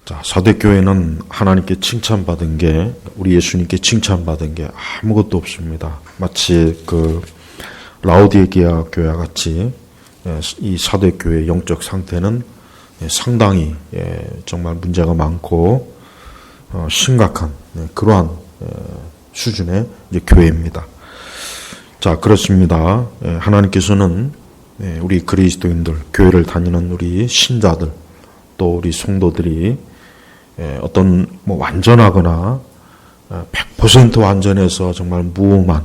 자, 사대교회는 하나님께 칭찬받은 게, 우리 예수님께 칭찬받은 게 아무것도 없습니다. 마치 라오디게아 교회와 같이 이 사대교회의 영적 상태는 상당히 정말 문제가 많고 심각한 그러한 수준의 이제 교회입니다. 자, 그렇습니다. 하나님께서는 우리 그리스도인들, 교회를 다니는 우리 신자들, 또 우리 성도들이 어떤 완전하거나 100% 완전해서 정말 무오만,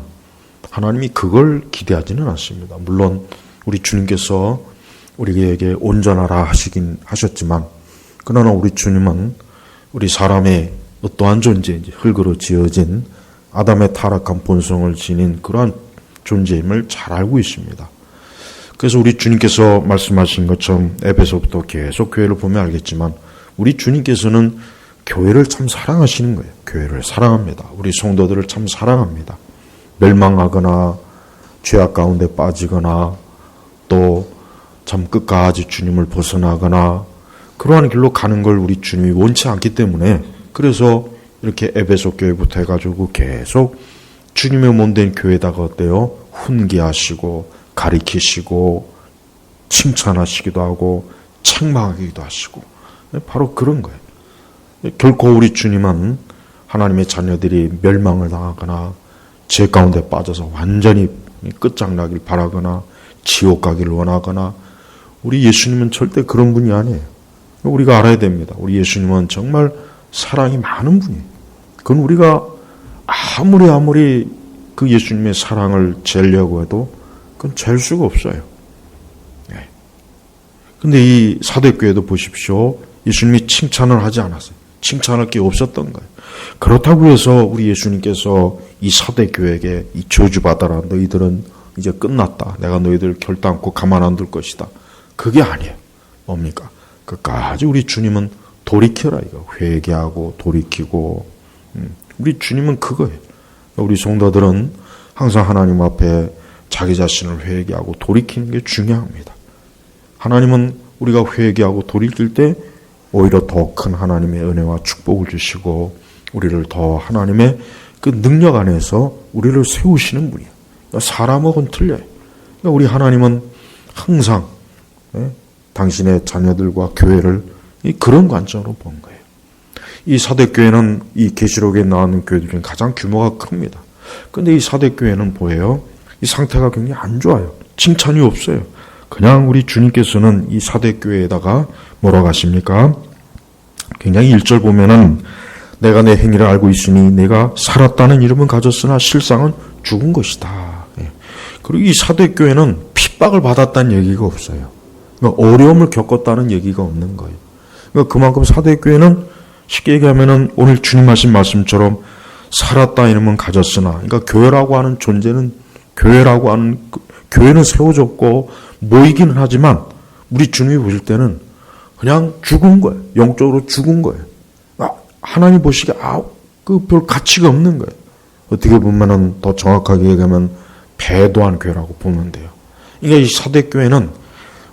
하나님이 그걸 기대하지는 않습니다. 물론 우리 주님께서 우리에게 온전하라 하셨지만, 그러나 우리 주님은 우리 사람의 어떠한 존재인지, 흙으로 지어진 아담의 타락한 본성을 지닌 그러한 존재임을 잘 알고 있습니다. 그래서 우리 주님께서 말씀하신 것처럼 에베소부터 계속 교회를 보면 알겠지만, 우리 주님께서는 교회를 참 사랑하시는 거예요. 교회를 사랑합니다. 우리 성도들을 참 사랑합니다. 멸망하거나 죄악 가운데 빠지거나 또 참 끝까지 주님을 벗어나거나 그러한 길로 가는 걸 우리 주님이 원치 않기 때문에, 그래서 이렇게 에베소 교회부터 해가지고 계속 주님의 몸된 교회에다가 어때요? 훈계하시고 가리키시고 칭찬하시기도 하고 책망하기도 하시고, 바로 그런 거예요. 결코 우리 주님은 하나님의 자녀들이 멸망을 당하거나 죄 가운데 빠져서 완전히 끝장나길 바라거나 지옥 가기를 원하거나, 우리 예수님은 절대 그런 분이 아니에요. 우리가 알아야 됩니다. 우리 예수님은 정말 사랑이 많은 분이에요. 그건 우리가 아무리 그 예수님의 사랑을 재려고 해도 그건 잴 수가 없어요. 근데 이 사대교회도 보십시오. 예수님이 칭찬을 하지 않았어요. 칭찬할 게 없었던 거예요. 그렇다고 해서 우리 예수님께서 이 사대교회에게 이 저주받아라, 너희들은 이제 끝났다, 내가 너희들을 결단코 가만 안 둘 것이다, 그게 아니에요. 뭡니까? 끝까지 우리 주님은 돌이켜라, 이거 회개하고 돌이키고, 우리 주님은 그거예요. 우리 성도들은 항상 하나님 앞에 자기 자신을 회개하고 돌이키는 게 중요합니다. 하나님은 우리가 회개하고 돌이킬 때 오히려 더 큰 하나님의 은혜와 축복을 주시고, 우리를 더 하나님의 그 능력 안에서 우리를 세우시는 분이에요. 사람하고는 틀려요. 그러니까 우리 하나님은 항상 당신의 자녀들과 교회를 그런 관점으로 본 거예요. 이 사대교회는 이 계시록에 나오는 교회들 중에 가장 규모가 큽니다. 그런데 이 사대교회는 뭐예요? 이 상태가 굉장히 안 좋아요. 칭찬이 없어요. 그냥 우리 주님께서는 이 사대교회에다가 뭐라고 하십니까? 굉장히 1절 보면은, 내가 내 행위를 알고 있으니 내가 살았다는 이름은 가졌으나 실상은 죽은 것이다. 그리고 이 사대교회는 핍박을 받았다는 얘기가 없어요. 그러니까 어려움을 겪었다는 얘기가 없는 거예요. 그러니까 그만큼 사대교회는 쉽게 얘기하면은 오늘 주님 하신 말씀처럼 살았다 이름은 가졌으나, 그러니까 교회라고 하는 존재는, 교회는 세워졌고 모이기는 하지만 우리 주님이 보실 때는 그냥 죽은 거예요. 영적으로 죽은 거예요. 하나님 보시기에 별 가치가 없는 거예요. 어떻게 보면은 더 정확하게 얘기하면 배도한 교회라고 보면 돼요. 그러니까 이 사대교회는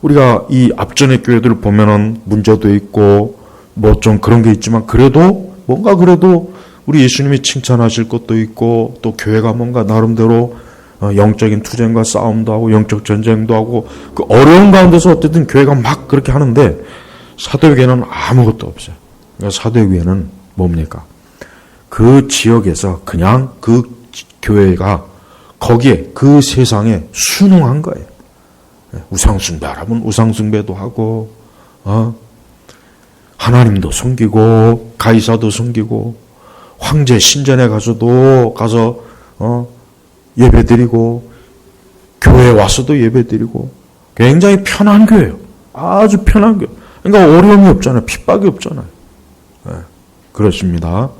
우리가 이 앞전의 교회들을 보면은 문제도 있고 뭐 좀 그런 게 있지만, 그래도 우리 예수님이 칭찬하실 것도 있고, 또 교회가 뭔가 나름대로 영적인 투쟁과 싸움도 하고 영적 전쟁도 하고, 그 어려운 가운데서 어쨌든 교회가 막 그렇게 하는데, 사대교회는 아무것도 없어요. 그러니까 사대교회는 뭡니까? 그 지역에서 그냥 그 교회가 거기에 그 세상에 순응한 거예요. 우상숭배하라면 우상숭배도 하고, 하나님도 섬기고 가이사도 섬기고, 황제 신전에 가서 예배드리고, 교회에 와서도 예배드리고, 굉장히 편한 교회예요. 아주 편한 교회. 그러니까 어려움이 없잖아요. 핍박이 없잖아요. 그렇습니다.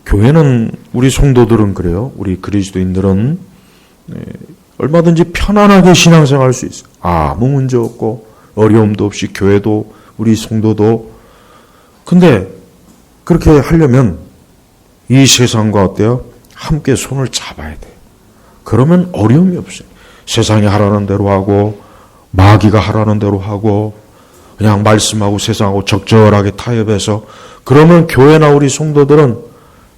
교회는, 우리 성도들은 그래요. 우리 그리스도인들은 얼마든지 편안하게 신앙생활할 수 있어요. 아무 문제 없고 어려움도 없이, 교회도 우리 성도도. 근데 그렇게 하려면 이 세상과 어때요? 함께 손을 잡아야 돼요. 그러면 어려움이 없어요. 세상이 하라는 대로 하고, 마귀가 하라는 대로 하고, 그냥 말씀하고 세상하고 적절하게 타협해서 그러면 교회나 우리 성도들은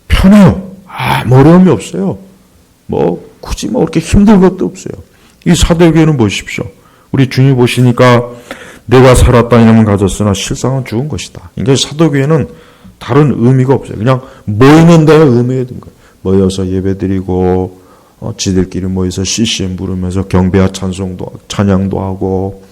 편해요. 아무 어려움이 없어요. 뭐 굳이 뭐 그렇게 힘든 것도 없어요. 이 사도교회는 보십시오. 우리 주님 보시니까 내가 살았다 이놈은 가졌으나 실상은 죽은 것이다. 그러니까 사도교회는 다른 의미가 없어요. 그냥 모이는 데에 의미가 든 거예요. 모여서 예배드리고 지들끼리 모여서 CCM 부르면서 경배와 찬양도 하고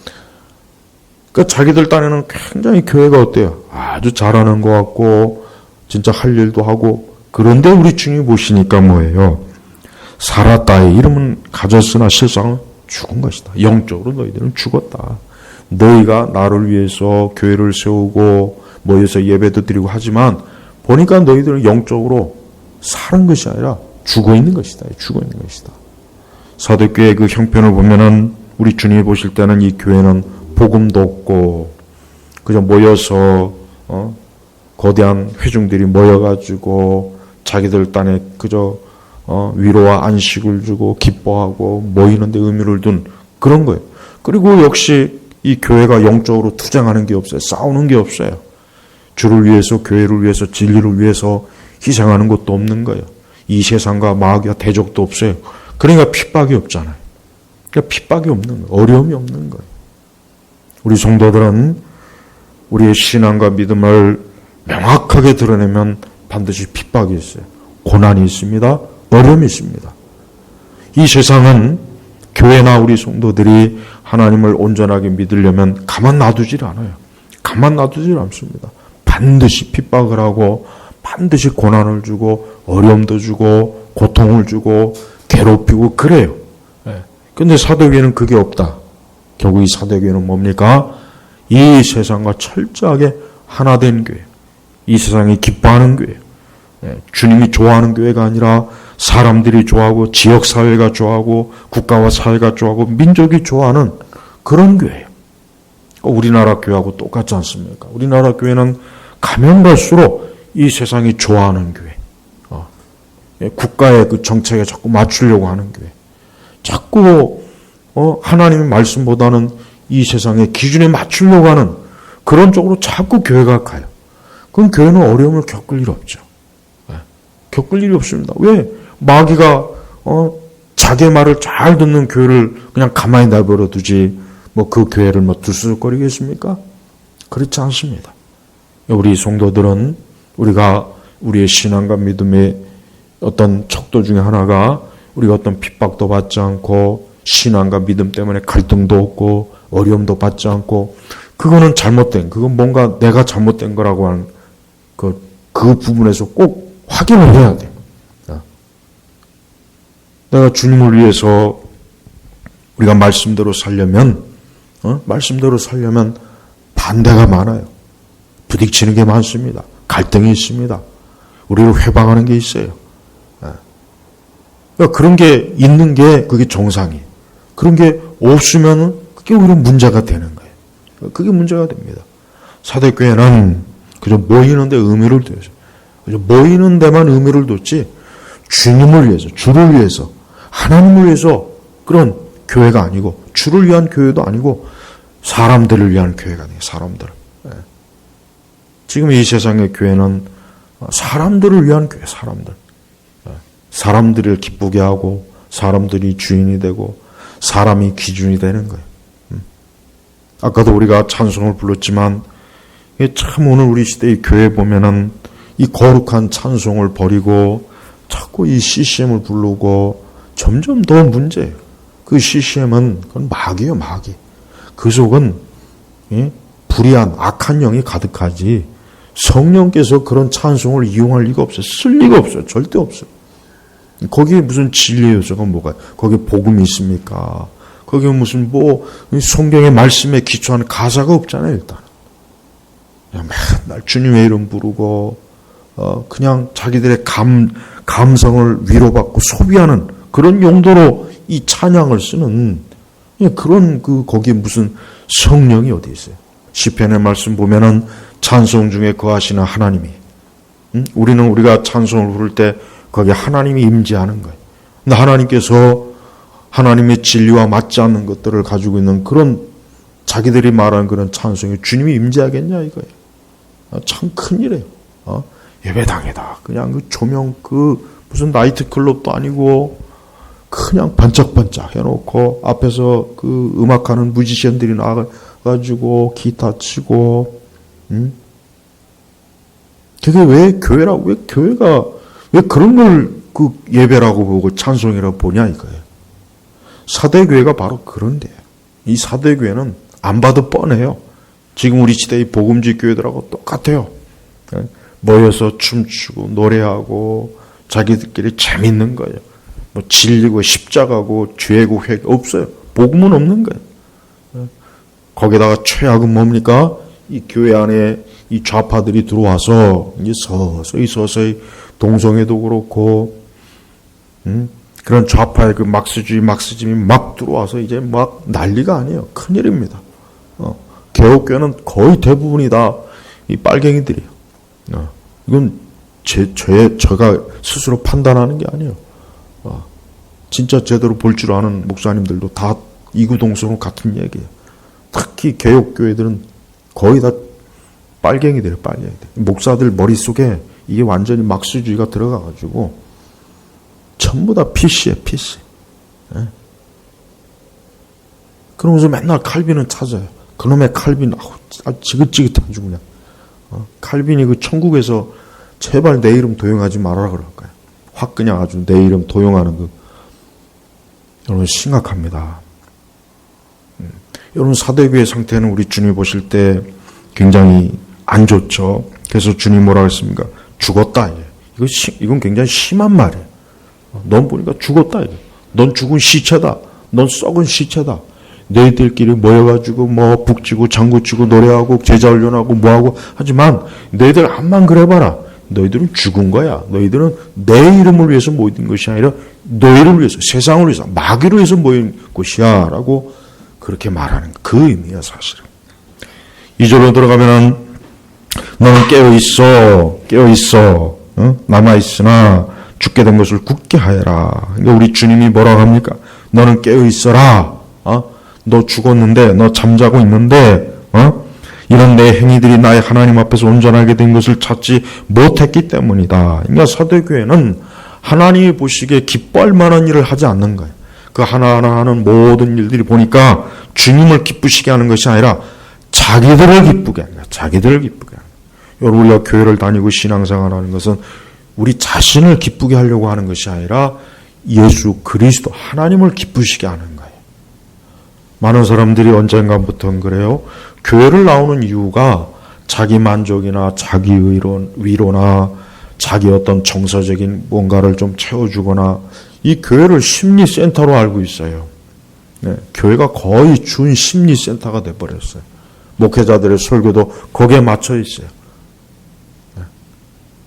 그러니까 자기들 딴에는 굉장히 교회가 어때요? 아주 잘하는 것 같고 진짜 할 일도 하고 그런데 우리 주님이 보시니까 뭐예요? 살았다의 이름은 가졌으나 실상은 죽은 것이다. 영적으로 너희들은 죽었다. 너희가 나를 위해서 교회를 세우고 모여서 예배도 드리고 하지만 보니까 너희들은 영적으로 사는 것이 아니라 죽어 있는 것이다. 죽어 있는 것이다. 사도교회의 그 형편을 보면은 우리 주님이 보실 때는 이 교회는 복음도 없고 그저 모여서 거대한 회중들이 모여가지고 자기들 딴에 그저 위로와 안식을 주고 기뻐하고 모이는 데 의미를 둔 그런 거예요. 그리고 역시 이 교회가 영적으로 투쟁하는 게 없어요. 싸우는 게 없어요. 주를 위해서 교회를 위해서 진리를 위해서 희생하는 것도 없는 거예요. 이 세상과 마귀와 대적도 없어요. 그러니까 핍박이 없잖아요. 그러니까 핍박이 없는 거예요. 어려움이 없는 거예요. 우리 성도들은 우리의 신앙과 믿음을 명확하게 드러내면 반드시 핍박이 있어요. 고난이 있습니다. 어려움이 있습니다. 이 세상은 교회나 우리 성도들이 하나님을 온전하게 믿으려면 가만 놔두질 않아요. 가만 놔두질 않습니다. 반드시 핍박을 하고 반드시 고난을 주고 어려움도 주고 고통을 주고 괴롭히고 그래요. 그런데 사도교회는 그게 없다. 결국 이 사도교회는 뭡니까? 이 세상과 철저하게 하나 된 교회. 이 세상이 기뻐하는 교회. 주님이 좋아하는 교회가 아니라 사람들이 좋아하고 지역사회가 좋아하고 국가와 사회가 좋아하고 민족이 좋아하는 그런 교회예요. 우리나라 교회하고 똑같지 않습니까? 우리나라 교회는 가면 갈수록 이 세상이 좋아하는 교회. 국가의 그 정책에 자꾸 맞추려고 하는 교회. 자꾸 하나님의 말씀보다는 이 세상의 기준에 맞추려고 하는 그런 쪽으로 자꾸 교회가 가요. 그럼 교회는 어려움을 겪을 일 없죠. 겪을 일이 없습니다. 왜? 마귀가 자기 말을 잘 듣는 교회를 그냥 가만히 내버려 두지 뭐 그 교회를 뭐 들썩거리겠습니까? 그렇지 않습니다. 우리 성도들은 우리가 우리의 신앙과 믿음의 어떤 척도 중에 하나가 우리가 어떤 핍박도 받지 않고 신앙과 믿음 때문에 갈등도 없고 어려움도 받지 않고 그거는 잘못된 그건 뭔가 내가 잘못된 거라고 하는 그 부분에서 꼭 확인을 해야 돼. 내가 주님을 위해서 우리가 말씀대로 살려면 반대가 많아요. 부딪히는 게 많습니다. 갈등이 있습니다. 우리를 회방하는 게 있어요. 그러니까 그런 게 있는 게 그게 정상이에요. 그런 게 없으면 그게 오히려 문제가 되는 거예요. 그게 문제가 됩니다. 사도교회는 그저 모이는 데 의미를 둬요. 그저 모이는 데만 의미를 뒀지 주님을 위해서, 주를 위해서, 하나님을 위해서 그런 교회가 아니고 주를 위한 교회도 아니고 사람들을 위한 교회가 아니에요. 사람들. 지금 이 세상의 교회는 사람들을 위한 교회, 사람들. 사람들을 기쁘게 하고 사람들이 주인이 되고 사람이 기준이 되는 거예요. 아까도 우리가 찬송을 불렀지만 참 오늘 우리 시대의 교회 보면은 이 거룩한 찬송을 버리고 자꾸 이 CCM을 부르고 점점 더 문제예요. 그 CCM은 그건 마귀예요, 마귀. 그 속은 불의한 악한 영이 가득하지 성령께서 그런 찬송을 이용할 리가 없어요. 쓸 리가 없어요. 절대 없어요. 거기에 무슨 진리의 요소가 뭐가 거기에 복음이 있습니까? 거기에 무슨 성경의 말씀에 기초한 가사가 없잖아요. 일단 그냥 맨날 주님의 이름 부르고 그냥 자기들의 감성을 위로받고 소비하는 그런 용도로 이 찬양을 쓰는 그런 거기에 무슨 성령이 어디 있어요? 시편의 말씀 보면은 찬송 중에 거하시는 하나님이 우리는 우리가 찬송을 부를 때 거기에 하나님이 임재하는 거예요. 근데 하나님께서 하나님의 진리와 맞지 않는 것들을 가지고 있는 그런 자기들이 말하는 그런 찬송에 주님이 임재하겠냐 이거예요. 참 큰일이에요. 예배당에다 그냥 그 조명 무슨 나이트클럽도 아니고 그냥 반짝반짝 해놓고 앞에서 그 음악하는 뮤지션들이 나가가지고 기타 치고 그게 왜 교회라고 왜 교회가 왜 그런 걸 그 예배라고 보고 찬송이라고 보냐 이거예요. 사대교회가 바로 그런데요. 이 사대교회는 안 봐도 뻔해요. 지금 우리 시대의 복음지 교회들하고 똑같아요. 모여서 춤추고 노래하고 자기들끼리 재밌는 거예요. 뭐 진리고 십자가고 죄고 회 없어요. 복음은 없는 거예요. 거기다가 최악은 뭡니까? 이 교회 안에 이 좌파들이 들어와서 이제 서서히 동성애도 그렇고 그런 좌파의 그 막스주의즘이 막 들어와서 이제 막 난리가 아니에요. 큰일입니다. 개혁교회는 거의 대부분이 다 이 빨갱이들이에요. 이건 제가 스스로 판단하는 게 아니에요. 진짜 제대로 볼 줄 아는 목사님들도 다 이구동성으로 같은 얘기예요. 특히 개혁교회들은 거의 다 빨갱이들이에요. 빨갱이들. 목사들 머릿속에 이게 완전히 막스주의가 들어가가지고 전부 다 PC예요. PC. 그러면서 맨날 칼빈은 찾아요. 그놈의 칼빈 지긋지긋하죠 그냥. 칼빈이 그 천국에서 제발 내 이름 도용하지 말아라 그럴 거예요. 확 그냥 아주 내 이름 도용하는 그 여러분 심각합니다. 여러분 사대교회 상태는 우리 주님 보실 때 굉장히 안 좋죠. 그래서 주님 뭐라고 했습니까? 죽었다. 이건 굉장히 심한 말이에요. 넌 보니까 죽었다. 넌 죽은 시체다. 넌 썩은 시체다. 너희들끼리 모여가지고 뭐 북치고 장구치고 노래하고 제자 훈련하고 뭐하고 하지만 너희들 암만 그래봐라. 너희들은 죽은 거야. 너희들은 내 이름을 위해서 모인 것이 아니라 너희를 위해서 세상을 위해서 마귀를 위해서 모인 것이야 라고 그렇게 말하는 그 의미야 사실은. 2절로 들어가면은 너는 깨어있어 남아있으나 죽게 된 것을 굳게 하여라. 그러니까 우리 주님이 뭐라고 합니까? 너는 깨어있어라. 너 죽었는데 너 잠자고 있는데 이런 내 행위들이 나의 하나님 앞에서 온전하게 된 것을 찾지 못했기 때문이다. 그러니까 사대교회는 하나님이 보시기에 기뻐할 만한 일을 하지 않는 거예요. 그 하나하나 하는 모든 일들이 보니까 주님을 기쁘시게 하는 것이 아니라 자기들을 기쁘게 하는 거예요. 자기들을 기쁘게 하는 거예요. 여러분 우리가 교회를 다니고 신앙생활하는 것은 우리 자신을 기쁘게 하려고 하는 것이 아니라 예수 그리스도 하나님을 기쁘시게 하는 거예요. 많은 사람들이 언젠가부터는 그래요. 교회를 나오는 이유가 자기 만족이나 자기 위로나 자기 어떤 정서적인 뭔가를 좀 채워주거나 이 교회를 심리센터로 알고 있어요. 교회가 거의 준 심리센터가 돼버렸어요. 목회자들의 설교도 거기에 맞춰 있어요.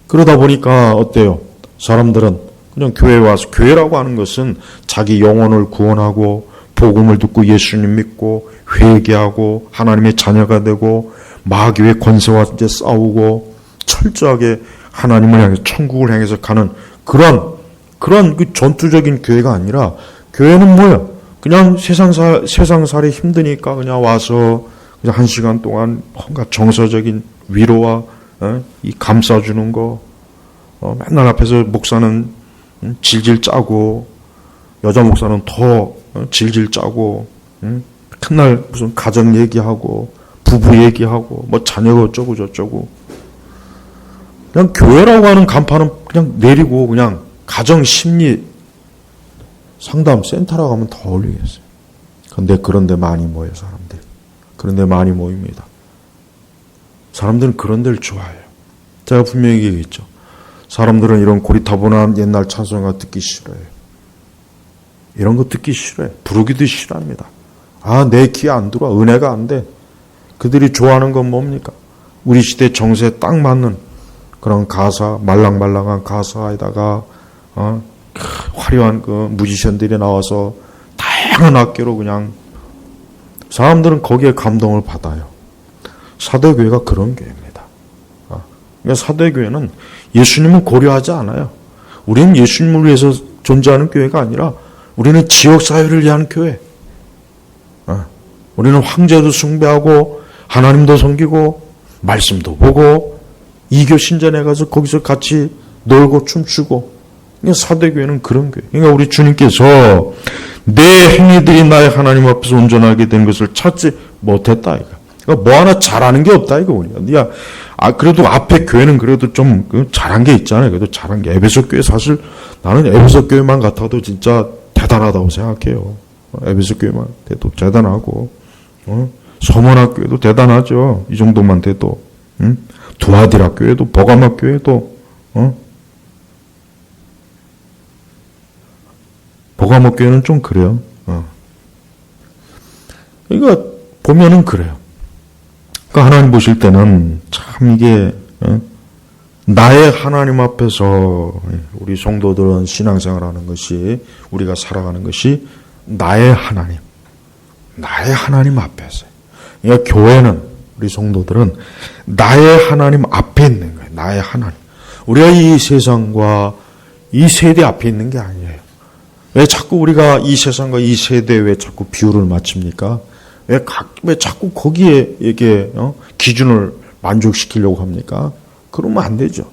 그러다 보니까 어때요? 사람들은 그냥 교회에 와서 교회라고 하는 것은 자기 영혼을 구원하고 복음을 듣고 예수님 믿고 회개하고 하나님의 자녀가 되고 마귀의 권세와 이제 싸우고 철저하게 하나님을 향해 천국을 향해서 가는 그런 그 전투적인 교회가 아니라 교회는 뭐야? 그냥 세상살이 힘드니까 그냥 와서 그냥 1시간 동안 뭔가 정서적인 위로와 이 감싸주는 거 맨날 앞에서 목사는 질질 짜고 여자 목사는 더 질질 짜고 맨날 무슨 가정 얘기하고 부부 얘기하고 뭐 자녀가 어쩌고 저쩌고 그냥 교회라고 하는 간판은 그냥 내리고 그냥 가정 심리 상담 센터라고 하면 더 어울리겠어요. 그런데 많이 모여요 사람들. 그런데 많이 모입니다. 사람들은 그런 데를 좋아해요. 제가 분명히 얘기했죠. 사람들은 이런 고리타분한 옛날 찬송가 듣기 싫어해요. 이런 거 듣기 싫어해요. 부르기도 싫어합니다. 내 귀에 안 들어와. 은혜가 안 돼. 그들이 좋아하는 건 뭡니까? 우리 시대 정세에 딱 맞는 그런 가사, 말랑말랑한 가사에다가 화려한 그 뮤지션들이 나와서 다양한 악기로 그냥 사람들은 거기에 감동을 받아요. 사대교회가 그런 교회입니다. 그러니까 사대교회는 예수님은 고려하지 않아요. 우리는 예수님을 위해서 존재하는 교회가 아니라 우리는 지역사회를 위한 교회. 우리는 황제도 숭배하고 하나님도 섬기고 말씀도 보고 이교 신전에 가서 거기서 같이 놀고 춤추고. 그러니까 사도교회는 그런 교회. 그러니까 우리 주님께서 내 행위들이 나의 하나님 앞에서 온전하게 된 것을 찾지 못했다 이거. 그러니까 뭐 하나 잘하는 게 없다 이거 우리가. 그래도 앞에 교회는 그래도 좀 잘한 게 있잖아요. 그래도 잘한 게 에베소 교회 사실 나는 에베소 교회만 같아도 진짜 대단하다고 생각해요. 에베소 교회만 돼도 대단하고, 서문학 교회도 대단하죠. 이 정도만 돼도, 두아디라 교회도, 버가마 교회도, 버가모 교회는 좀 그래요. 그러니까 보면은 그래요. 그러니까 하나님 보실 때는 참 이게 나의 하나님 앞에서 우리 성도들은 신앙생활하는 것이 우리가 살아가는 것이 나의 하나님 앞에서. 그러니까 교회는 우리 성도들은 나의 하나님 앞에 있는 거예요. 나의 하나님. 우리가 이 세상과 이 세대 앞에 있는 게 아니에요. 왜 자꾸 우리가 이 세상과 이 세대에 왜 자꾸 비율을 맞춥니까? 왜 자꾸 거기에 이게 기준을 만족시키려고 합니까? 그러면 안 되죠.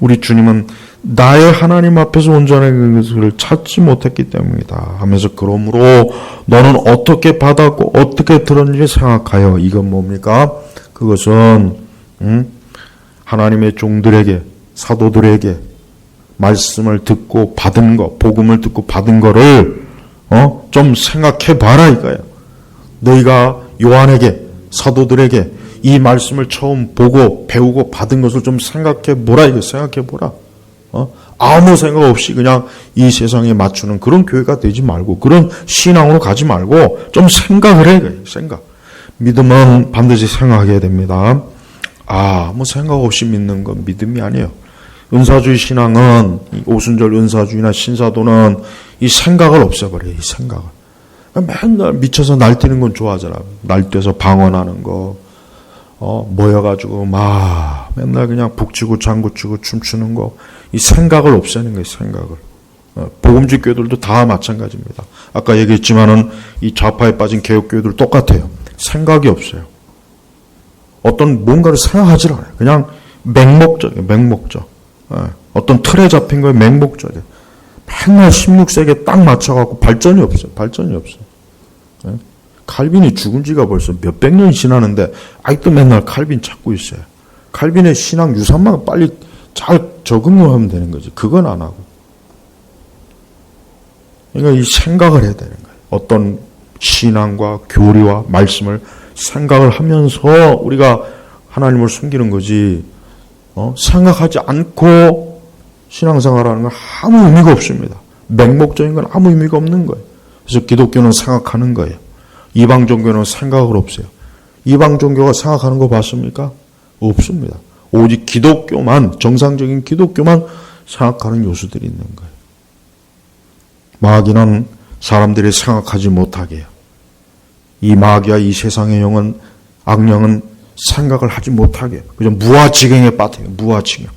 우리 주님은 나의 하나님 앞에서 온전한 것을 찾지 못했기 때문이다 하면서 그러므로 너는 어떻게 받았고 어떻게 들었는지 생각하여. 이건 뭡니까? 그것은 하나님의 종들에게 사도들에게 말씀을 듣고 받은 거, 복음을 듣고 받은 거를 좀 생각해 봐라 이거예요. 너희가 요한에게 사도들에게 이 말씀을 처음 보고 배우고 받은 것을 좀 생각해 보라 이거. 생각해 보라. 아무 생각 없이 그냥 이 세상에 맞추는 그런 교회가 되지 말고 그런 신앙으로 가지 말고 좀 생각을 해 이거예요. 생각. 믿음은 반드시 생각해야 됩니다. 뭐 생각 없이 믿는 건 믿음이 아니에요. 은사주의 신앙은 오순절 은사주의나 신사도는 이 생각을 없애버려요. 이 생각을. 맨날 미쳐서 날뛰는 건 좋아하잖아. 날뛰어서 방언하는 거 모여가지고 막 맨날 그냥 북치고 장구치고 춤추는 거. 이 생각을 없애는 거예요. 생각을. 복음주의 교회들도 다 마찬가지입니다. 아까 얘기했지만은 이 좌파에 빠진 개혁교회들 똑같아요. 생각이 없어요. 어떤 뭔가를 생각하지 않아요. 그냥 맹목적이에요. 맹목적. 어떤 틀에 잡힌 거에 맹목적이에요. 맨날 16세기에 딱 맞춰갖고 발전이 없어요. 발전이 없어요. 칼빈이 죽은 지가 벌써 몇백 년이 지나는데 아직도 맨날 칼빈 찾고 있어요. 칼빈의 신앙 유산만 빨리 잘 적응하면 되는 거지. 그건 안 하고. 그러니까 이 생각을 해야 되는 거예요. 어떤 신앙과 교리와 말씀을 생각을 하면서 우리가 하나님을 숨기는 거지. 생각하지 않고 신앙생활하는 건 아무 의미가 없습니다. 맹목적인 건 아무 의미가 없는 거예요. 그래서 기독교는 생각하는 거예요. 이방 종교는 생각을 없어요. 이방 종교가 생각하는 거 봤습니까? 없습니다. 오직 기독교만, 정상적인 기독교만 생각하는 요소들이 있는 거예요. 마귀는 사람들이 생각하지 못하게 해요. 이 마귀와 이 세상의 영은, 악령은 생각을 하지 못하게. 그저 무아지경에 빠져요. 무아지경.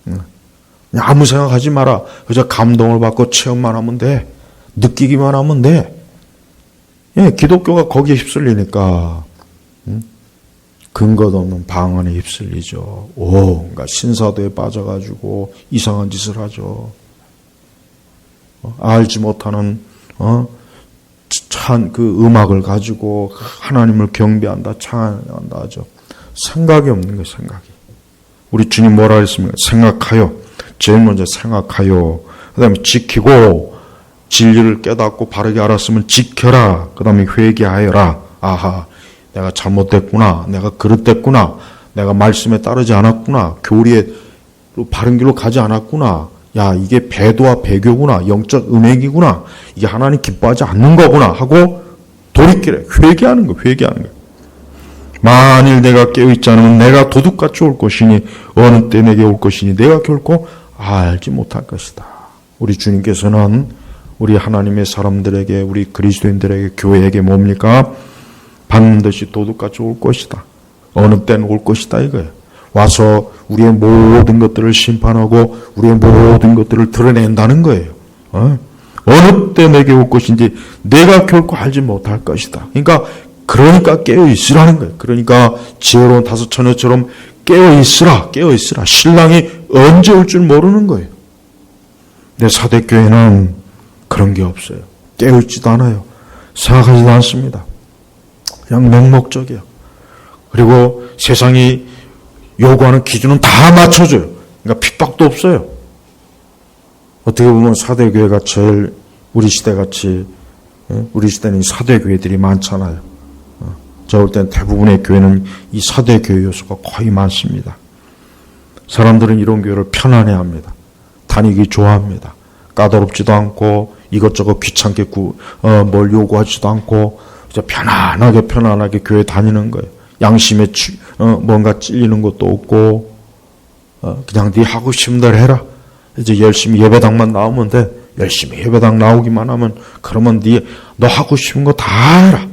그냥 아무 생각하지 마라. 그저 감동을 받고 체험만 하면 돼. 느끼기만 하면 돼. 기독교가 거기에 휩쓸리니까 근거도 없는 방언에 휩쓸리죠. 온갖 신사도에 빠져가지고 이상한 짓을 하죠. 알지 못하는 참 그 음악을 가지고 하나님을 경배한다, 찬양한다 하죠. 생각이 없는 거예요. 생각이. 우리 주님 뭐라 했습니까? 생각하여. 제일 먼저 생각하여. 그 다음에 지키고 진리를 깨닫고 바르게 알았으면 지켜라. 그 다음에 회개하여라. 아하, 내가 잘못됐구나. 내가 그릇됐구나. 내가 말씀에 따르지 않았구나. 교리에 바른 길로 가지 않았구나. 야, 이게 배도와 배교구나. 영적 음행이구나. 이게 하나님 기뻐하지 않는 거구나 하고 돌이키래. 회개하는 거. 회개하는 거. 만일 내가 깨어있지 않으면 내가 도둑같이 올 것이니 어느 때 내게 올 것이니 내가 결코 알지 못할 것이다. 우리 주님께서는 우리 하나님의 사람들에게, 우리 그리스도인들에게, 교회에게 뭡니까? 반드시 도둑같이 올 것이다. 어느 때는 올 것이다 이거예요. 와서 우리의 모든 것들을 심판하고 우리의 모든 것들을 드러낸다는 거예요. 어느 때 내게 올 것인지 내가 결코 알지 못할 것이다. 그러니까 깨어 있으라는 거예요. 그러니까 지혜로운 다섯 처녀처럼 깨어 있으라. 신랑이 언제 올 줄 모르는 거예요. 내 사대교회는 그런 게 없어요. 깨어 있지도 않아요. 생각하지도 않습니다. 그냥 맹목적이에요. 그리고 세상이 요구하는 기준은 다 맞춰줘요. 그러니까 핍박도 없어요. 어떻게 보면 사대교회가 제일 우리 시대같이, 우리 시대는 사대교회들이 많잖아요. 제가 볼 때는 대부분의 교회는 이 사대교회 요소가 거의 많습니다. 사람들은 이런 교회를 편안해합니다. 다니기 좋아합니다. 까다롭지도 않고 이것저것 귀찮게 뭘 요구하지도 않고 편안하게 교회 다니는 거예요. 양심에 뭔가 찔리는 것도 없고 그냥 네 하고 싶은 대로 해라. 이제 열심히 예배당만 나오면 돼. 열심히 예배당 나오기만 하면 그러면 너 하고 싶은 거 다 해라.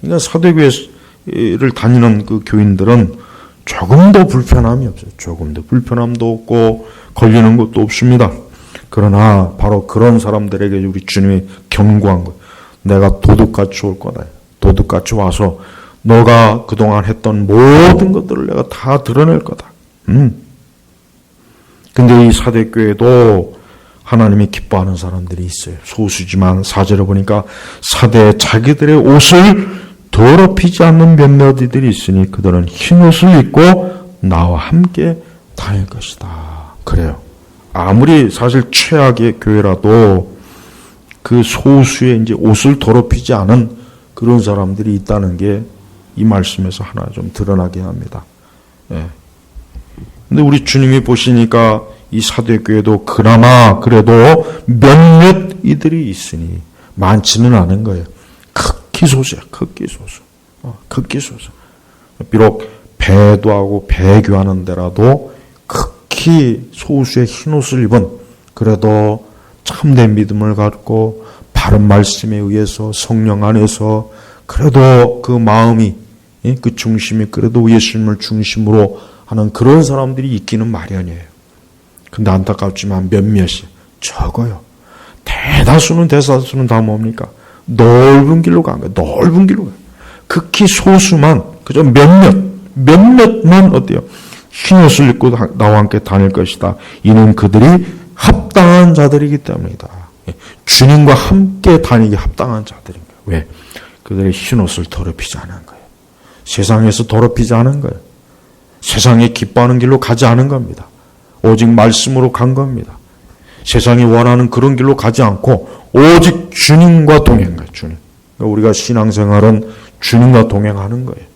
그러니까 사대교회를 다니는 그 교인들은 조금도 불편함이 없어요. 조금도 불편함도 없고 걸리는 것도 없습니다. 그러나 바로 그런 사람들에게 우리 주님이 경고한 거예요. 내가 도둑같이 올 거다. 도둑같이 와서 너가 그동안 했던 모든 것들을 내가 다 드러낼 거다. 근데 이 사대교회도 하나님이 기뻐하는 사람들이 있어요. 소수지만 4절에 보니까 사대에 자기들의 옷을 더럽히지 않는 몇몇 이들이 있으니 그들은 흰 옷을 입고 나와 함께 다닐 것이다. 그래요. 아무리 사실 최악의 교회라도 그 소수의 이제 옷을 더럽히지 않은 그런 사람들이 있다는 게 이 말씀에서 하나 좀 드러나게 합니다. 근데 우리 주님이 보시니까 이 사대교회도 그나마 그래도 몇몇 이들이 있으니 많지는 않은 거예요. 극히 소수야. 극히 소수. 비록 배도하고 배교하는 데라도 극히 소수의 흰옷을 입은 그래도 참된 믿음을 갖고 바른 말씀에 의해서 성령 안에서 그래도 그 마음이 그 중심이 그래도 예수님을 중심으로 하는 그런 사람들이 있기는 마련이에요. 근데 안타깝지만 몇몇이 적어요. 대다수는 다 뭡니까? 넓은 길로 간 거예요. 넓은 길로 가요. 극히 소수만 그저 몇몇만 어때요? 흰옷을 입고 나와 함께 다닐 것이다. 이는 그들이 합당한 자들이기 때문이다. 주님과 함께 다니기 합당한 자들인 거예요. 왜? 그들의 흰옷을 더럽히지 않은 거예요. 세상에서 더럽히지 않은 거예요. 세상에 기뻐하는 길로 가지 않은 겁니다. 오직 말씀으로 간 겁니다. 세상이 원하는 그런 길로 가지 않고 오직 주님과 동행한 거예요. 주님. 그러니까 우리가 신앙생활은 주님과 동행하는 거예요.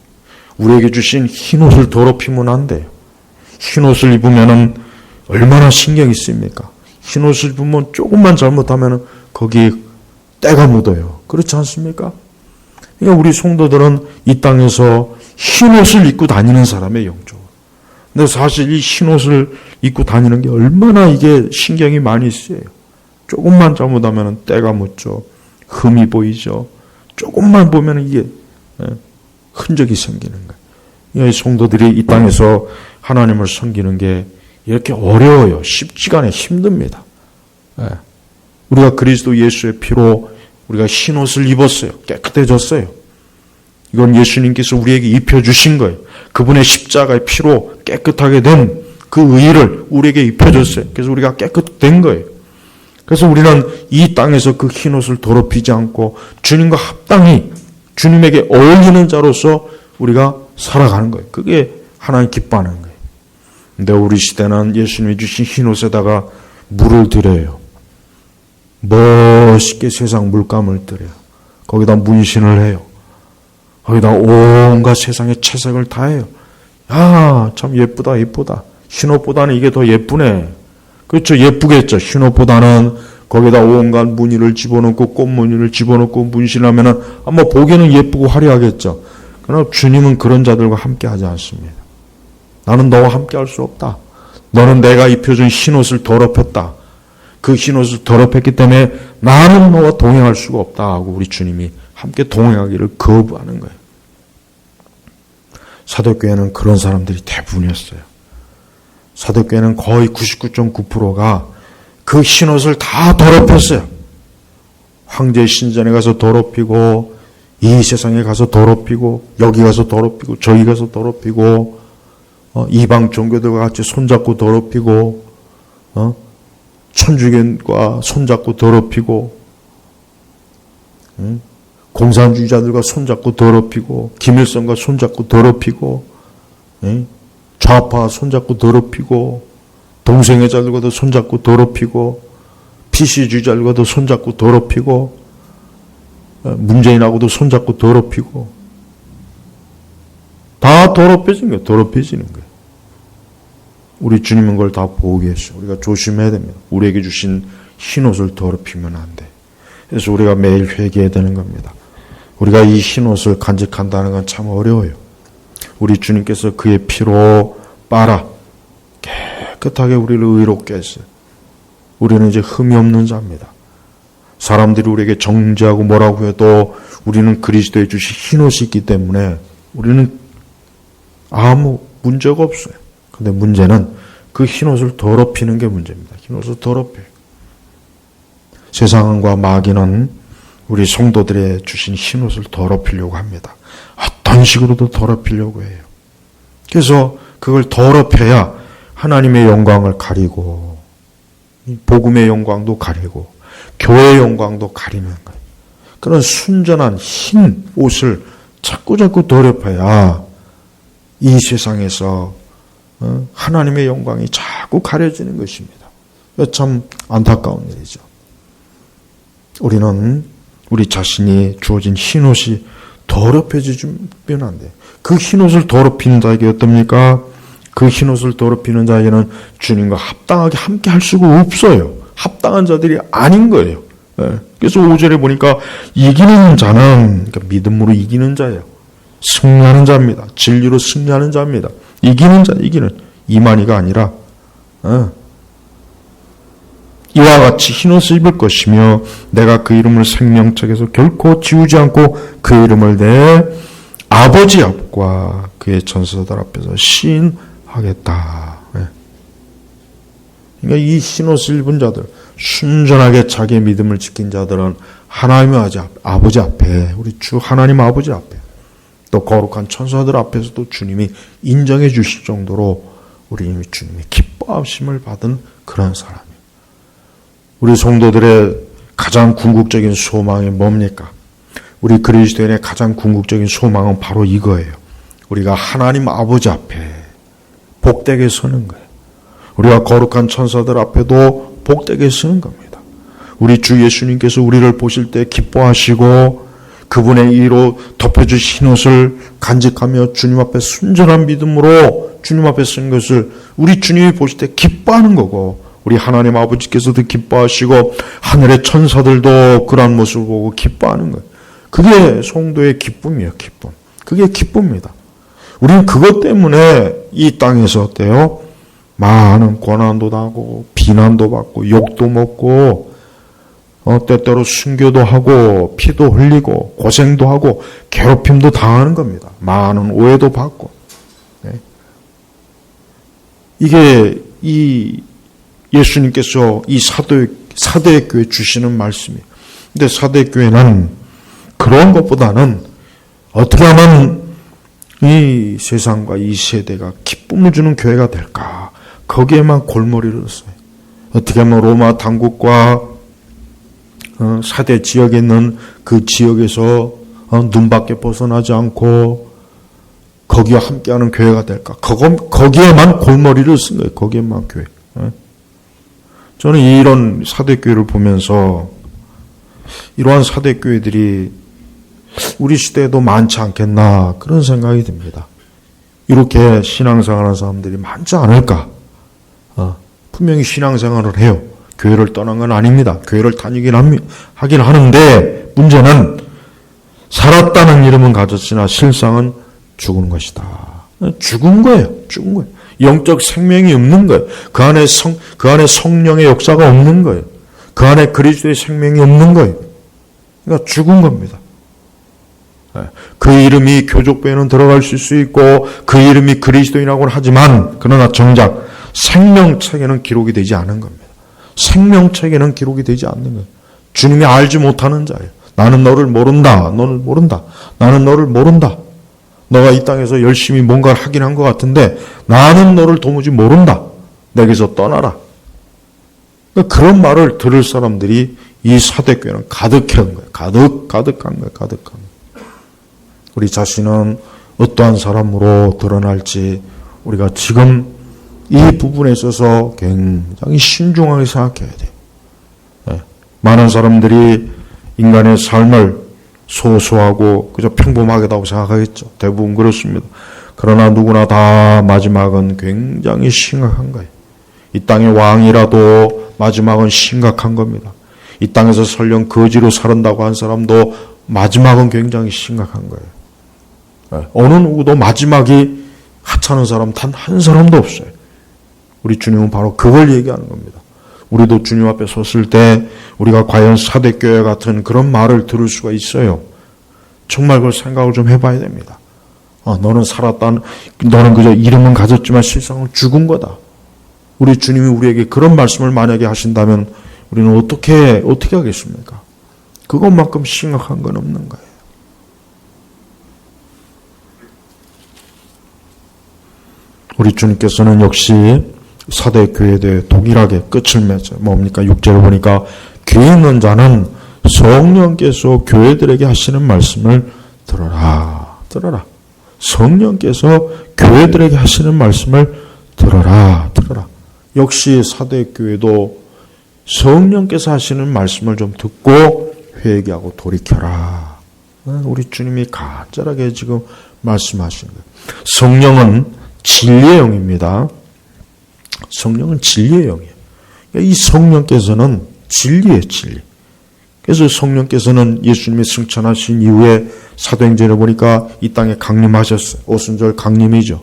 우리에게 주신 흰옷을 더럽히면 안 돼요. 흰옷을 입으면은 얼마나 신경이 쓰입니까? 흰옷을 입으면 조금만 잘못하면은 거기에 때가 묻어요. 그렇지 않습니까? 그러니까 우리 성도들은 이 땅에서 흰옷을 입고 다니는 사람의 영적. 근데 사실 이 흰옷을 입고 다니는 게 얼마나 이게 신경이 많이 쓰여요. 조금만 잘못하면 때가 묻죠. 흠이 보이죠. 조금만 보면 이게 흔적이 생기는 거예요. 이 성도들이 이 땅에서 하나님을 섬기는 게 이렇게 어려워요. 쉽지가 않아요. 힘듭니다. 우리가 그리스도 예수의 피로 우리가 흰옷을 입었어요. 깨끗해졌어요. 이건 예수님께서 우리에게 입혀주신 거예요. 그분의 십자가의 피로 깨끗하게 된 그 의의를 우리에게 입혀줬어요. 그래서 우리가 깨끗된 거예요. 그래서 우리는 이 땅에서 그 흰옷을 더럽히지 않고 주님과 합당히 주님에게 어울리는 자로서 우리가 살아가는 거예요. 그게 하나님 기뻐하는 거예요. 근데 우리 시대는 예수님이 주신 흰옷에다가 물을 들여요. 멋있게 세상 물감을 들여요. 거기다 문신을 해요. 거기다 온갖 세상의 채색을 다 해요. 야, 참 예쁘다. 흰옷보다는 이게 더 예쁘네. 그렇죠. 예쁘겠죠. 흰옷보다는 거기다 온갖 무늬를 집어넣고 꽃무늬를 집어넣고 문신하면은 아마 보기에는 예쁘고 화려하겠죠. 그러나 주님은 그런 자들과 함께 하지 않습니다. 나는 너와 함께 할 수 없다. 너는 내가 입혀준 흰옷을 더럽혔다. 그 흰옷을 더럽혔기 때문에 나는 너와 동행할 수가 없다 하고 우리 주님이 함께 동행하기를 거부하는 거예요. 사도교회는 그런 사람들이 대부분이었어요. 사도교회는 거의 99.9%가 그 흰옷을 다 더럽혔어요. 황제 신전에 가서 더럽히고, 이 세상에 가서 더럽히고, 여기 가서 더럽히고, 저기 가서 더럽히고, 이방 종교들과 같이 손잡고 더럽히고, 천주교과 손잡고 더럽히고, 공산주의자들과 손잡고 더럽히고, 김일성과 손잡고 더럽히고, 좌파 손잡고 더럽히고, 동성애자들과도 손잡고 더럽히고, PC주의자들과도 손잡고 더럽히고, 문재인하고도 손잡고 더럽히고, 다 더럽혀진 거예요. 더럽혀지는 거예요. 우리 주님은 그걸 다 보고 계셔. 우리가 조심해야 됩니다. 우리에게 주신 흰옷을 더럽히면 안 돼. 그래서 우리가 매일 회개해야 되는 겁니다. 우리가 이 흰옷을 간직한다는 건 참 어려워요. 우리 주님께서 그의 피로 빨아 깨끗하게 우리를 의롭게 했어요. 우리는 이제 흠이 없는 자입니다. 사람들이 우리에게 정죄하고 뭐라고 해도 우리는 그리스도에 주신 흰옷이 있기 때문에 우리는 아무 문제가 없어요. 근데 문제는 그 흰옷을 더럽히는 게 문제입니다. 흰옷을 더럽혀요. 세상과 마귀는 우리 성도들의 주신 흰옷을 더럽히려고 합니다. 어떤 식으로도 더럽히려고 해요. 그래서 그걸 더럽혀야 하나님의 영광을 가리고, 복음의 영광도 가리고, 교회의 영광도 가리는 거예요. 그런 순전한 흰 옷을 자꾸 더럽혀야 이 세상에서 하나님의 영광이 자꾸 가려지는 것입니다. 참 안타까운 일이죠. 우리는 우리 자신이 주어진 흰옷이 더럽혀지면 안 돼요. 그 흰옷을 더럽히는 자에게 어떻습니까? 그 흰옷을 더럽히는 자에게는 주님과 합당하게 함께 할 수가 없어요. 합당한 자들이 아닌 거예요. 그래서 5절에 보니까 이기는 자는, 그러니까 믿음으로 이기는 자예요. 승리하는 자입니다. 진리로 승리하는 자입니다. 이기는 자, 이만희가 아니라 이와 같이 흰옷을 입을 것이며 내가 그 이름을 생명책에서 결코 지우지 않고 그 이름을 내 아버지 앞과 그의 천사들 앞에서 시인하겠다. 그러니까 이 흰옷을 입은 자들, 순전하게 자기의 믿음을 지킨 자들은 하나님의 아버지 앞에, 우리 주 하나님 아버지 앞에, 또 거룩한 천사들 앞에서도 주님이 인정해 주실 정도로 우리 주님이 기뻐하심을 받은 그런 사람이에요. 우리 성도들의 가장 궁극적인 소망이 뭡니까? 우리 그리스도인의 가장 궁극적인 소망은 바로 이거예요. 우리가 하나님 아버지 앞에 복되게 서는 거예요. 우리가 거룩한 천사들 앞에도 복되게 서는 겁니다. 우리 주 예수님께서 우리를 보실 때 기뻐하시고 그분의 이로 덮여주신 흰옷을 간직하며 주님 앞에 순전한 믿음으로 주님 앞에 쓴 것을 우리 주님이 보실 때 기뻐하는 거고, 우리 하나님 아버지께서도 기뻐하시고 하늘의 천사들도 그러한 모습을 보고 기뻐하는 거예요. 그게 성도의 기쁨이에요. 기쁨. 그게 기쁨입니다. 우리는 그것 때문에 이 땅에서 어때요? 많은 고난도 당하고 비난도 받고 욕도 먹고 때때로 순교도 하고 피도 흘리고 고생도 하고 괴롭힘도 당하는 겁니다. 많은 오해도 받고. 이게 이 예수님께서 이 사도의 교회 주시는 말씀이에요. 근데 사도의 교회는 그런 것보다는 어떻게 하면 이 세상과 이 세대가 기쁨을 주는 교회가 될까? 거기에만 골머리를 써요. 어떻게 하면 로마 당국과 사대 지역에 있는 그 지역에서 눈밖에 벗어나지 않고 거기와 함께하는 교회가 될까? 거기에만 골머리를 쓴 거예요. 거기에만 교회. 저는 이런 사대교회를 보면서 이러한 사대교회들이 우리 시대에도 많지 않겠나 그런 생각이 듭니다. 이렇게 신앙생활하는 사람들이 많지 않을까? 분명히 신앙생활을 해요. 교회를 떠난 건 아닙니다. 교회를 다니긴 하긴 하는데 문제는 살았다는 이름은 가졌으나 실상은 죽은 것이다. 죽은 거예요. 죽은 거예요. 영적 생명이 없는 거예요. 그 안에 성령의 역사가 없는 거예요. 그 안에 그리스도의 생명이 없는 거예요. 그러니까 죽은 겁니다. 그 이름이 교족부에는 들어갈 수 있고 그 이름이 그리스도인이라고는 하지만 그러나 정작 생명책에는 기록이 되지 않은 겁니다. 생명책에는 기록이 되지 않는 거예요. 주님이 알지 못하는 자예요. 나는 너를 모른다. 너를 모른다. 나는 너를 모른다. 너가 이 땅에서 열심히 뭔가를 하긴 한 것 같은데 나는 너를 도무지 모른다. 내게서 떠나라. 그런 말을 들을 사람들이 이 사대교회는 가득한 거예요. 가득한 거예요. 가득한 거예요. 우리 자신은 어떠한 사람으로 드러날지 우리가 지금 이 부분에 있어서 굉장히 신중하게 생각해야 돼요. 네. 많은 사람들이 인간의 삶을 소소하고 그저 평범하게다고 생각하겠죠. 대부분 그렇습니다. 그러나 누구나 다 마지막은 굉장히 심각한 거예요. 이 땅의 왕이라도 마지막은 심각한 겁니다. 이 땅에서 설령 거지로 살은다고 한 사람도 마지막은 굉장히 심각한 거예요. 네. 어느 누구도 마지막이 하찮은 사람 단 한 사람도 없어요. 우리 주님은 바로 그걸 얘기하는 겁니다. 우리도 주님 앞에 섰을 때 우리가 과연 사대교회 같은 그런 말을 들을 수가 있어요. 정말 그걸 생각을 좀 해봐야 됩니다. 너는 살았다. 너는 그저 이름은 가졌지만 실상은 죽은 거다. 우리 주님이 우리에게 그런 말씀을 만약에 하신다면 우리는 어떻게 하겠습니까? 그것만큼 심각한 건 없는 거예요. 우리 주님께서는 역시 사대교회에 대해 동일하게 끝을 맺어요. 뭡니까? 6절을 보니까 귀 있는 자는 성령께서 교회들에게 하시는 말씀을 들어라. 들어라. 성령께서 교회들에게 하시는 말씀을 들어라. 들어라. 역시 사대교회도 성령께서 하시는 말씀을 좀 듣고 회개하고 돌이켜라. 우리 주님이 간절하게 지금 말씀하시는 거예요. 성령은 진리의 영입니다. 성령은 진리의 영이에요. 이 성령께서는 진리예요, 진리. 그래서 성령께서는 예수님이 승천하신 이후에 사도행전을 보니까 이 땅에 강림하셨어요. 오순절 강림이죠.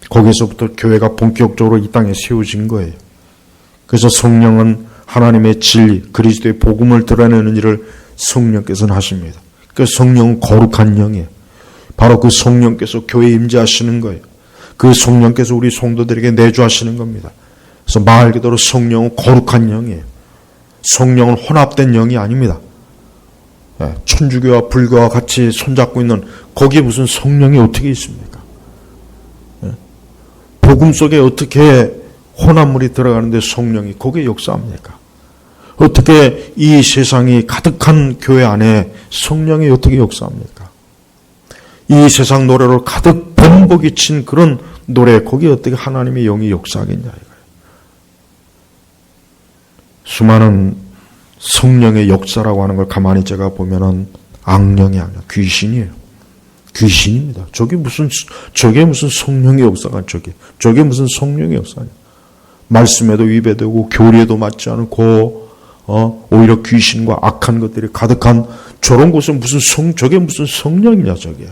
거기서부터 교회가 본격적으로 이 땅에 세워진 거예요. 그래서 성령은 하나님의 진리, 그리스도의 복음을 드러내는 일을 성령께서는 하십니다. 그 성령은 거룩한 영이에요. 바로 그 성령께서 교회에 임재하시는 거예요. 그 성령께서 우리 성도들에게 내주하시는 겁니다. 그래서 말 그대로 성령은 거룩한 영이에요. 성령은 혼합된 영이 아닙니다. 천주교와 불교와 같이 손잡고 있는 거기에 무슨 성령이 어떻게 있습니까? 복음 속에 어떻게 혼합물이 들어가는데 성령이 거기에 역사합니까? 어떻게 이 세상이 가득한 교회 안에 성령이 어떻게 역사합니까? 이 세상 노래로 가득 범벅이 친 그런 노래 거기에 어떻게 하나님의 영이 역사하겠냐 이거예요. 수많은 성령의 역사라고 하는 걸 가만히 제가 보면은 악령이 아니라 귀신이에요. 귀신입니다. 저게 무슨 성령의 역사가 저게 무슨 성령의 역사냐. 말씀에도 위배되고 교리에도 맞지 않고 오히려 귀신과 악한 것들이 가득한 저런 곳은 저게 무슨 성령이냐 저게.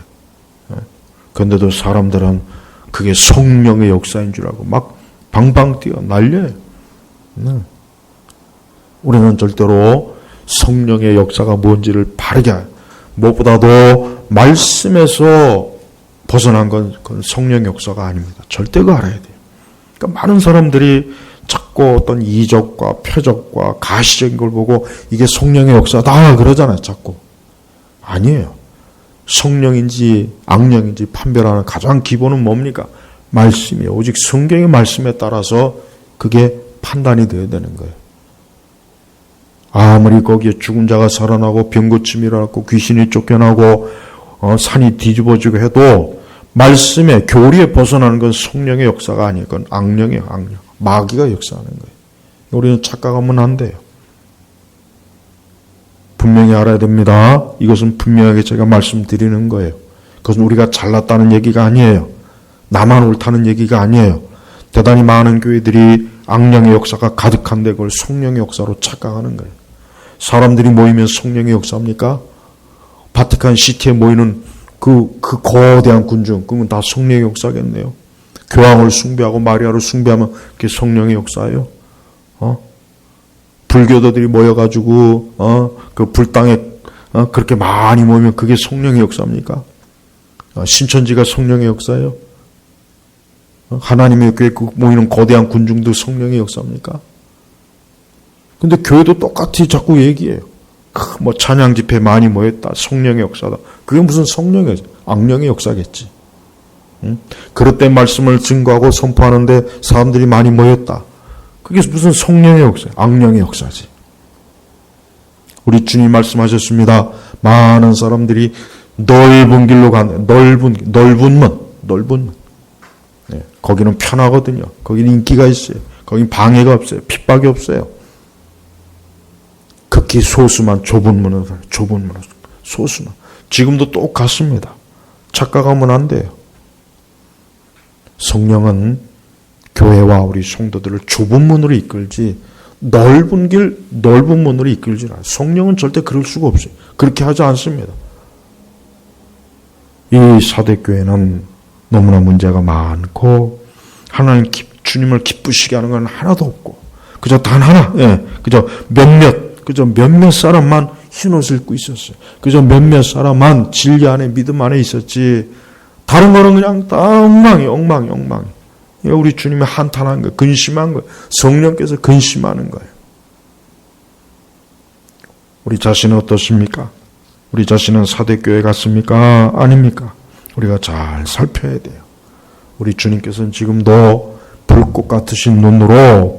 그런데도 사람들은 그게 성령의 역사인 줄 알고 막 방방 뛰어 날려요. 우리는 절대로 성령의 역사가 뭔지를 바르게 무엇보다도 말씀에서 벗어난 건 성령의 역사가 아닙니다. 절대 그거 알아야 돼요. 그러니까 많은 사람들이 자꾸 어떤 이적과 표적과 가시적인 걸 보고 이게 성령의 역사다 그러잖아요. 자꾸. 아니에요. 성령인지 악령인지 판별하는 가장 기본은 뭡니까? 말씀이에요. 오직 성경의 말씀에 따라서 그게 판단이 되어야 되는 거예요. 아무리 거기에 죽은 자가 살아나고 병고침이 일어나고 귀신이 쫓겨나고 산이 뒤집어지고 해도 말씀의 교리에 벗어나는 건 성령의 역사가 아니에요. 그건 악령이에요. 악령. 마귀가 역사하는 거예요. 우리는 착각하면 안 돼요. 분명히 알아야 됩니다. 이것은 분명하게 제가 말씀드리는 거예요. 그것은 우리가 잘났다는 얘기가 아니에요. 나만 옳다는 얘기가 아니에요. 대단히 많은 교회들이 악령의 역사가 가득한데 그걸 성령의 역사로 착각하는 거예요. 사람들이 모이면 성령의 역사입니까? 바티칸 시티에 모이는 그 거대한 군중, 그건 다 성령의 역사겠네요. 교황을 숭배하고 마리아를 숭배하면 그게 성령의 역사예요. 불교도들이 모여가지고 그 불당에 그렇게 많이 모이면 그게 성령의 역사입니까? 신천지가 성령의 역사예요? 하나님의 교회에 모이는 거대한 군중도 성령의 역사입니까? 근데 교회도 똑같이 자꾸 얘기해요. 뭐 찬양 집회 많이 모였다. 성령의 역사다. 그게 무슨 성령의 악령의 역사겠지. 응? 그릇된 말씀을 증거하고 선포하는데 사람들이 많이 모였다. 그게 무슨 성령의 역사야. 악령의 역사지. 우리 주님 말씀하셨습니다. 많은 사람들이 넓은 길로 가는 넓은 문. 네, 거기는 편하거든요. 거기는 인기가 있어요. 거기는 방해가 없어요. 핍박이 없어요. 극히 소수만 좁은 문으로 소수만. 지금도 똑같습니다. 착각하면 안 돼요. 성령은 교회와 우리 성도들을 좁은 문으로 이끌지 넓은 문으로 이끌지 않아요. 성령은 절대 그럴 수가 없어요. 그렇게 하지 않습니다. 이 사대교회는 너무나 문제가 많고 하나님 주님을 기쁘시게 하는 건 하나도 없고 그저 단 하나, 그저 몇몇 사람만 흰옷을 입고 있었어요. 그저 몇몇 사람만 진리 안에 믿음 안에 있었지 다른 거는 그냥 다 엉망이. 우리 주님이 한탄한 거예요. 근심한 거예요. 성령께서 근심하는 거예요. 우리 자신은 어떻습니까? 우리 자신은 사대교회 같습니까? 아닙니까? 우리가 잘 살펴야 돼요. 우리 주님께서는 지금도 불꽃 같으신 눈으로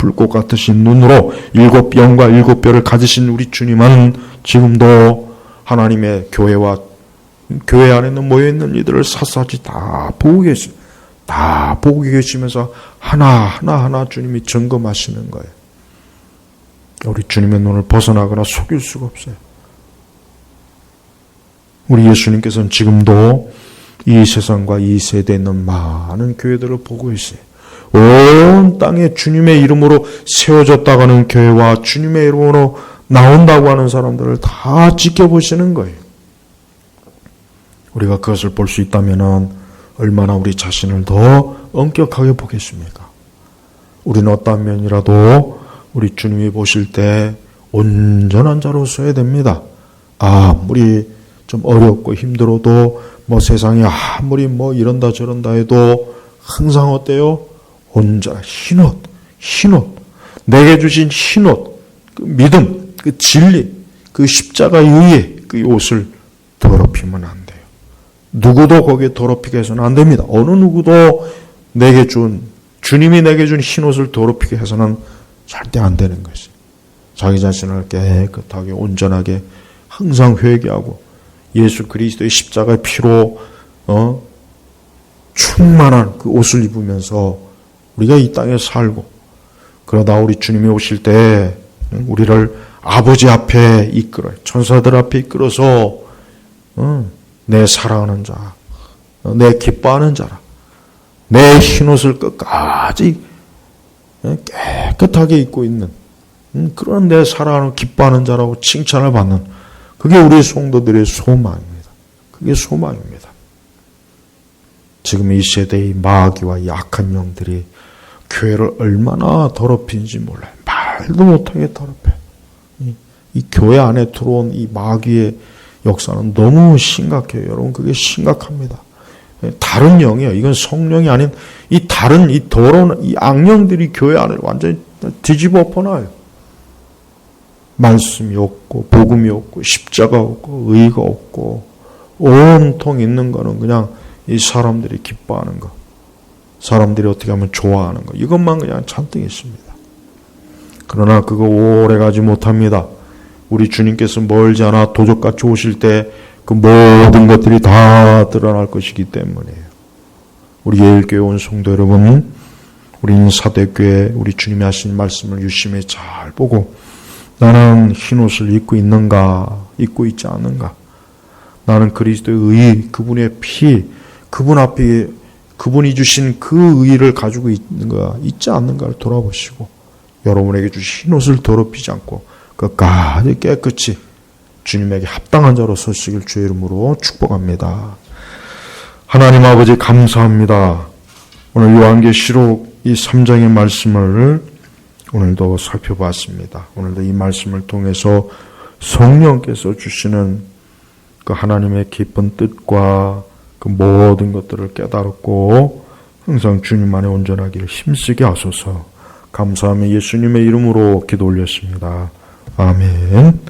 일곱 영과 일곱 뼈를 가지신 우리 주님은 지금도 하나님의 교회 안에는 모여있는 이들을 샅샅이 다 보고 계시죠. 다 보고 계시면서 하나 주님이 점검하시는 거예요. 우리 주님의 눈을 벗어나거나 속일 수가 없어요. 우리 예수님께서는 지금도 이 세상과 이 세대에 있는 많은 교회들을 보고 있어요. 온 땅에 주님의 이름으로 세워졌다고 하는 교회와 주님의 이름으로 나온다고 하는 사람들을 다 지켜보시는 거예요. 우리가 그것을 볼 수 있다면 얼마나 우리 자신을 더 엄격하게 보겠습니까? 우리는 어떤 면이라도 우리 주님이 보실 때 온전한 자로 서야 됩니다. 아무리 좀 어렵고 힘들어도 뭐 세상이 아무리 뭐 이런다 저런다 해도 항상 어때요? 온전한 흰옷 내게 주신 흰옷 그 믿음, 그 진리, 그 십자가의 의에 그 옷을 더럽히면 안 돼요. 누구도 거기에 더럽히게 해서는 안 됩니다. 어느 누구도 주님이 내게 준 흰옷을 더럽히게 해서는 절대 안 되는 것이. 자기 자신을 깨끗하게 온전하게 항상 회개하고 예수 그리스도의 십자가의 피로 충만한 그 옷을 입으면서 우리가 이 땅에 살고 그러다 우리 주님이 오실 때 우리를 아버지 앞에 이끌어요. 천사들 앞에 이끌어서 내 사랑하는 자, 내 기뻐하는 자라. 내 흰옷을 끝까지 깨끗하게 입고 있는 그런 내 사랑하는 기뻐하는 자라고 칭찬을 받는 그게 우리 성도들의 소망입니다. 그게 소망입니다. 지금 이 세대의 마귀와 이 악한 영들이 교회를 얼마나 더럽힌지 몰라요. 말도 못하게 더럽혀요. 이 교회 안에 들어온 이 마귀의 역사는 너무 심각해요. 여러분 그게 심각합니다. 다른 영이에요. 이건 성령이 아닌 이 다른 이 더러운 이 악령들이 교회 안을 완전히 뒤집어 엎어놔요. 말씀이 없고 복음이 없고 십자가 없고 의가 없고 온통 있는 거는 그냥 이 사람들이 기뻐하는 거, 사람들이 어떻게 하면 좋아하는 거 이것만 그냥 잔뜩 있습니다. 그러나 그거 오래 가지 못합니다. 우리 주님께서 멀지 않아 도적같이 오실 때 그 모든 것들이 다 드러날 것이기 때문이에요. 우리 예일교회 온 성도 여러분, 우리 사대교회 우리 주님이 하신 말씀을 유심히 잘 보고 나는 흰옷을 입고 있는가, 입고 있지 않는가? 나는 그리스도의 의, 그분의 피, 그분 앞에 그분이 주신 그 의를 가지고 있는가, 있지 않는가를 돌아보시고 여러분에게 주신 흰옷을 더럽히지 않고 끝까지 깨끗이 주님에게 합당한 자로 서시길 주의 이름으로 축복합니다. 하나님 아버지 감사합니다. 오늘 요한계시록 이 3장의 말씀을 오늘도 살펴봤습니다. 오늘도 이 말씀을 통해서 성령께서 주시는 그 하나님의 깊은 뜻과 그 모든 것들을 깨달았고 항상 주님 안에 온전하기를 힘쓰게 하소서. 감사하며 예수님의 이름으로 기도 올렸습니다. 아멘.